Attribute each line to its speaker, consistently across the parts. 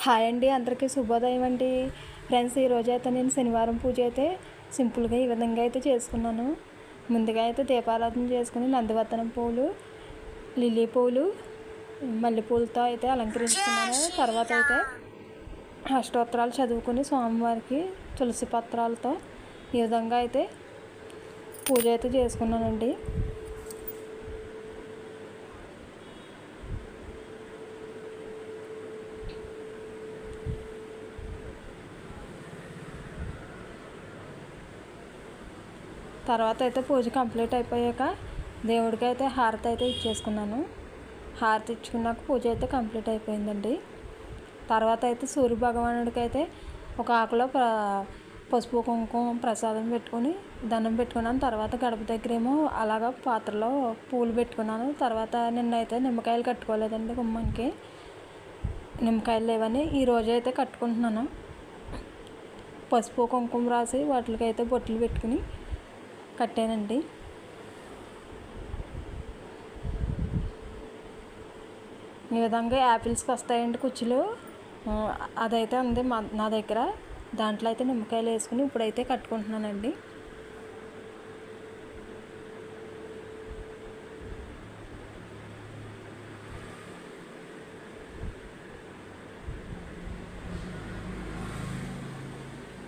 Speaker 1: Hi అండి, అందరికీ శుభోదయం అండి. ఫ్రెండ్స్, ఈరోజు అయితే నేను శనివారం పూజ అయితే సింపుల్గా ఈ విధంగా అయితే చేసుకున్నాను. ముందుగా అయితే దీపారాధన చేసుకుని నందివర్ధనం పూలు, లిల్లీ పూలు, మల్లెపూలతో అయితే అలంకరించుకున్నాను. తర్వాత అయితే అష్టోత్తరాలు చదువుకుని స్వామివారికి తులసి పత్రాలతో ఈ విధంగా అయితే పూజ అయితే చేసుకున్నానండి. తర్వాత అయితే పూజ కంప్లీట్ అయిపోయాక దేవుడికి అయితే హారతి అయితే ఇచ్చేసుకున్నాను. హారతి ఇచ్చుకున్నాక పూజ అయితే కంప్లీట్ అయిపోయిందండి. తర్వాత అయితే సూర్య భగవానుడికి అయితే ఒక ఆకులో పసుపు కుంకుమ ప్రసాదం పెట్టుకుని దండం పెట్టుకున్నాను. తర్వాత గడప దగ్గరేమో అలాగా పాత్రలో పూలు పెట్టుకున్నాను. తర్వాత నిన్నైతే నిమ్మకాయలు కట్టుకోలేదండి, గుమ్మానికి నిమ్మకాయలు లేవని ఈరోజు అయితే కట్టుకుంటున్నాను. పసుపు కుంకుమ రాసి వాటికైతే బొట్లు పెట్టుకుని కట్టానండి. ఈ విధంగా యాపిల్స్కి వస్తాయండి కుచ్చులు, అదైతే ఉంది నా దగ్గర. దాంట్లో అయితే నిమ్మకాయలు వేసుకుని ఇప్పుడైతే కట్టుకుంటున్నానండి.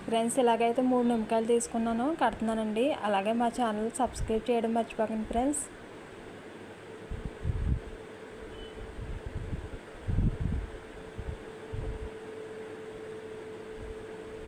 Speaker 1: ఫ్రెండ్స్, ఇలాగైతే 3 నిమ్మకాయలు తీసుకున్నాను, కడుతున్నానండి. అలాగే మా ఛానల్ సబ్స్క్రైబ్ చేయడం మర్చిపోకండి ఫ్రెండ్స్.